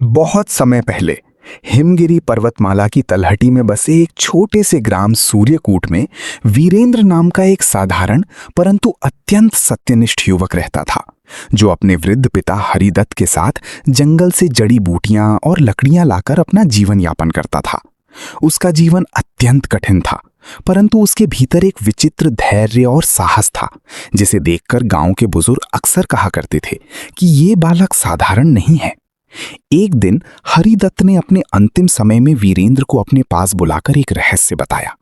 बहुत समय पहले हिमगिरी पर्वतमाला की तलहटी में बसे एक छोटे से ग्राम सूर्यकूट में वीरेंद्र नाम का एक साधारण परंतु अत्यंत सत्यनिष्ठ युवक रहता था, जो अपने वृद्ध पिता हरिदत्त के साथ जंगल से जड़ी बूटियां और लकड़ियां लाकर अपना जीवन यापन करता था। उसका जीवन अत्यंत कठिन था, परंतु उसके भीतर एक विचित्र धैर्य और साहस था, जिसे देखकर गांव के बुजुर्ग अक्सर कहा करते थे कि ये बालक साधारण नहीं है। एक दिन हरिदत्त ने अपने अंतिम समय में वीरेंद्र को अपने पास बुलाकर एक रहस्य बताया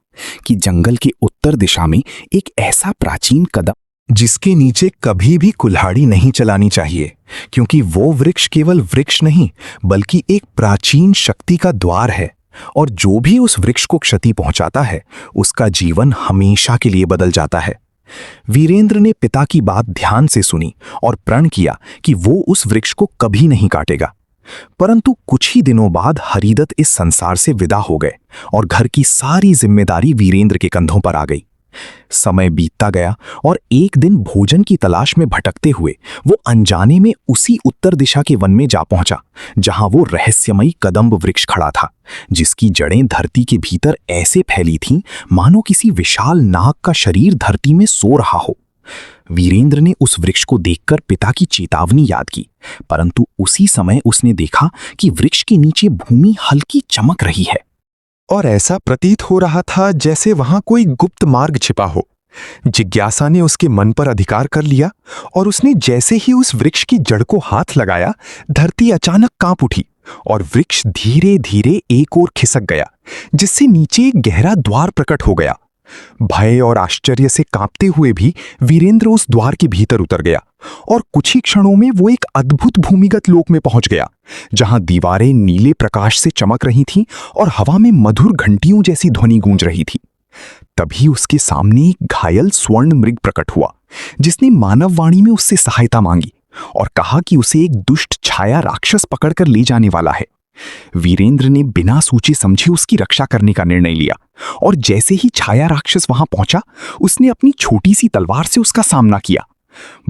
कि जंगल के उत्तर दिशा में एक ऐसा प्राचीन कदम जिसके नीचे कभी भी कुल्हाड़ी नहीं चलानी चाहिए, क्योंकि वो वृक्ष केवल वृक्ष नहीं बल्कि एक प्राचीन शक्ति का द्वार है, और जो भी उस वृक्ष को क्षति पहुंचाता है उसका जीवन हमेशा के लिए बदल जाता है। वीरेंद्र ने पिता की बात ध्यान से सुनी और प्रण किया कि वो उस वृक्ष को कभी नहीं काटेगा। परंतु कुछ ही दिनों बाद हरिदत्त इस संसार से विदा हो गए और घर की सारी जिम्मेदारी वीरेंद्र के कंधों पर आ गई। समय बीतता गया और एक दिन भोजन की तलाश में भटकते हुए वो अनजाने में उसी उत्तर दिशा के वन में जा पहुंचा, जहां वो रहस्यमयी कदम्ब वृक्ष खड़ा था, जिसकी जड़ें धरती के भीतर ऐसे फैली थीं मानो किसी विशाल नाग का शरीर धरती में सो रहा हो। वीरेंद्र ने उस वृक्ष को देखकर पिता की चेतावनी याद की, परंतु उसी समय उसने देखा कि वृक्ष के नीचे भूमि हल्की चमक रही है, और ऐसा प्रतीत हो रहा था जैसे वहां कोई गुप्त मार्ग छिपा हो। जिज्ञासा ने उसके मन पर अधिकार कर लिया और उसने जैसे ही उस वृक्ष की जड़ को हाथ लगाया, धरती अचानक कांप उठी और वृक्ष धीरे धीरे एक ओर खिसक गया, जिससे नीचे एक गहरा द्वार प्रकट हो गया। भय और आश्चर्य से कांपते हुए भी वीरेंद्र उस द्वार के भीतर उतर गया और कुछ ही क्षणों में वो एक अद्भुत भूमिगत लोक में पहुंच गया, जहां दीवारें नीले प्रकाश से चमक रही थीं और हवा में मधुर घंटियों जैसी ध्वनि गूंज रही थी। तभी उसके सामने एक घायल स्वर्ण मृग प्रकट हुआ, जिसने मानव वाणी में उससे सहायता मांगी और कहा कि उसे एक दुष्ट छाया राक्षस पकड़कर ले जाने वाला है। वीरेंद्र ने बिना सोचे समझे उसकी रक्षा करने का निर्णय लिया, और जैसे ही छाया राक्षस वहां पहुंचा, उसने अपनी छोटी सी तलवार से उसका सामना किया।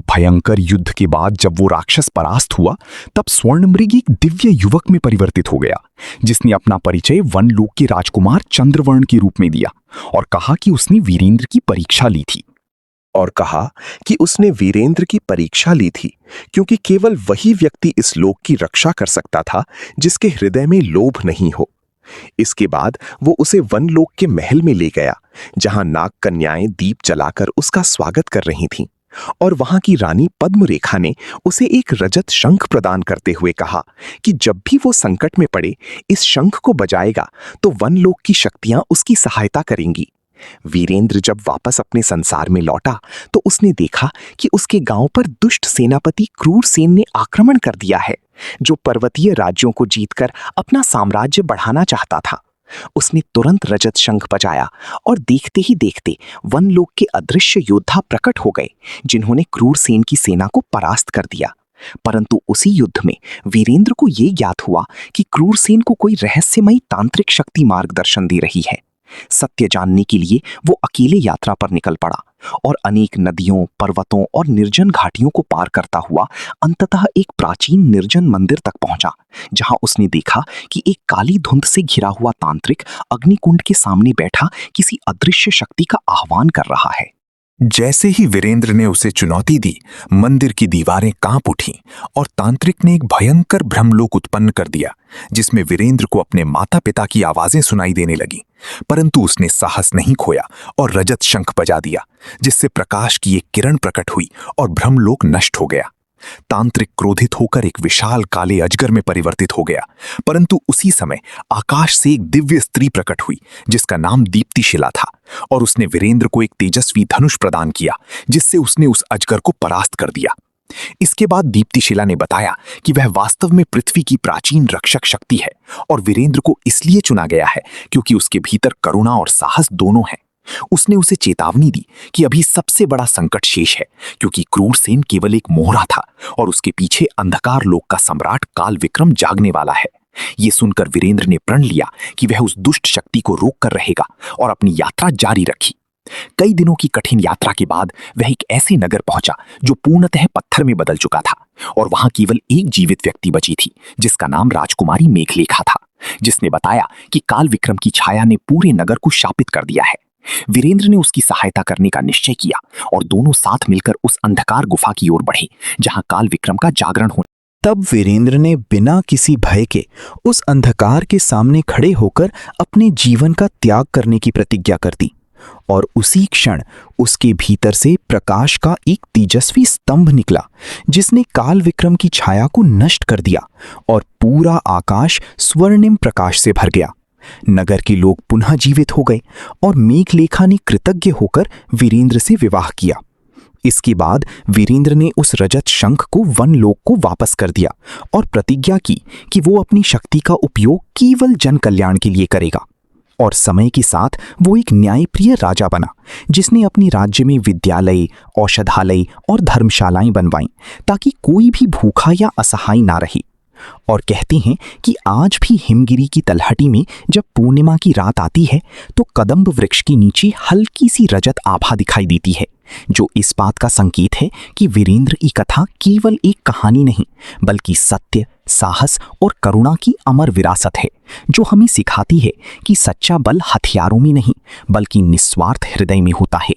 भयंकर युद्ध के बाद जब वो राक्षस परास्त हुआ, तब स्वर्णमृग एक दिव्य युवक में परिवर्तित हो गया, जिसने अपना परिचय वनलोक के राजकुमार चंद्रवर्ण के रूप में दिया और कहा कि उसने वीरेंद्र की परीक्षा ली थी क्योंकि केवल वही व्यक्ति इस लोक की रक्षा कर सकता था जिसके हृदय में लोभ नहीं हो। इसके बाद वो उसे वनलोक के महल में ले गया, जहां नाग कन्याएं दीप जलाकर उसका स्वागत कर रही थीं, और वहां की रानी पद्मरेखा ने उसे एक रजत शंख प्रदान करते हुए कहा कि जब भी वो संकट में पड़े, इस शंख को बजाएगा तो वनलोक की शक्तियां उसकी सहायता करेंगी। वीरेंद्र जब वापस अपने संसार में लौटा तो उसने देखा कि उसके गांव पर दुष्ट सेनापति क्रूरसेन ने आक्रमण कर दिया है, जो पर्वतीय राज्यों को जीतकर अपना साम्राज्य बढ़ाना चाहता था। उसने तुरंत रजत शंख बजाया और देखते ही देखते वनलोक के अदृश्य योद्धा प्रकट हो गए, जिन्होंने क्रूरसेन की सेना को परास्त कर दिया। परंतु उसी युद्ध में वीरेंद्र को यह ज्ञात हुआ कि क्रूरसेन को कोई रहस्यमयी तांत्रिक शक्ति मार्गदर्शन दे रही है। सत्य जानने के लिए वो अकेले यात्रा पर निकल पड़ा और अनेक नदियों, पर्वतों और निर्जन घाटियों को पार करता हुआ अंततः एक प्राचीन निर्जन मंदिर तक पहुंचा, जहां उसने देखा कि एक काली धुंध से घिरा हुआ तांत्रिक अग्निकुंड के सामने बैठा किसी अदृश्य शक्ति का आह्वान कर रहा है। जैसे ही वीरेंद्र ने उसे चुनौती दी, मंदिर की दीवारें कांप उठीं और तांत्रिक ने एक भयंकर ब्रह्मलोक उत्पन्न कर दिया, जिसमें वीरेंद्र को अपने माता पिता की आवाजें सुनाई देने लगीं। परंतु उसने साहस नहीं खोया और रजत शंख बजा दिया, जिससे प्रकाश की एक किरण प्रकट हुई और ब्रह्मलोक नष्ट हो गया। तांत्रिक क्रोधित होकर एक विशाल काले अजगर में परिवर्तित हो गया, परंतु उसी समय आकाश से एक दिव्य स्त्री प्रकट हुई, जिसका नाम दीप्तिशिला था, और उसने वीरेंद्र को एक तेजस्वी धनुष प्रदान किया, जिससे उसने उस अजगर को परास्त कर दिया। इसके बाद दीप्तिशिला ने बताया कि वह वास्तव में पृथ्वी की प्राचीन रक्षक शक्ति है, और वीरेंद्र को इसलिए चुना गया है क्योंकि उसके भीतर करुणा और साहस दोनों हैं। उसने उसे चेतावनी दी कि अभी सबसे बड़ा संकट शेष है, क्योंकि क्रूरसेन केवल एक मोहरा था और उसके पीछे अंधकार लोक का सम्राट काल विक्रम जागने वाला है। ये सुनकर वीरेंद्र ने प्रण लिया कि वह उस दुष्ट शक्ति को रोक कर रहेगा और अपनी यात्रा जारी रखी। कई दिनों की कठिन यात्रा के बाद वह एक ऐसे नगर पहुंचा जो पूर्णतः पत्थर में बदल चुका था, और वहां केवल एक जीवित व्यक्ति बची थी, जिसका नाम राजकुमारी मेघलेखा था, जिसने बताया कि काल विक्रम की छाया ने पूरे नगर को शापित कर दिया है। वीरेंद्र ने उसकी सहायता करने का निश्चय किया और दोनों साथ मिलकर उस अंधकार गुफा की ओर बढ़े जहां काल विक्रम का जागरण हो। तब वीरेंद्र ने बिना किसी भय के उस अंधकार के सामने खड़े होकर अपने जीवन का त्याग करने की प्रतिज्ञा कर दी, और उसी क्षण उसके भीतर से प्रकाश का एक तेजस्वी स्तंभ निकला, जिसने काल विक्रम की छाया को नष्ट कर दिया और पूरा आकाश स्वर्णिम प्रकाश से भर गया। नगर के लोग पुनः जीवित हो गए और मेघलेखा ने कृतज्ञ होकर वीरेंद्र से विवाह किया। इसके बाद वीरेंद्र ने उस रजत शंख को वनलोक को वापस कर दिया और प्रतिज्ञा की कि वो अपनी शक्ति का उपयोग केवल जन कल्याण के लिए करेगा। और समय के साथ वो एक न्यायप्रिय राजा बना, जिसने अपने राज्य में विद्यालय, औषधालय और धर्मशालाएं बनवाईं ताकि कोई भी भूखा या असहाय ना रहे। और कहते हैं कि आज भी हिमगिरी की तलहटी में जब पूर्णिमा की रात आती है तो कदम्ब वृक्ष के नीचे हल्की सी रजत आभा दिखाई देती है, जो इस बात का संकेत है कि वीरेंद्र की कथा केवल एक कहानी नहीं, बल्कि सत्य, साहस और करुणा की अमर विरासत है, जो हमें सिखाती है कि सच्चा बल हथियारों में नहीं, बल्कि निस्वार्थ हृदय में होता है।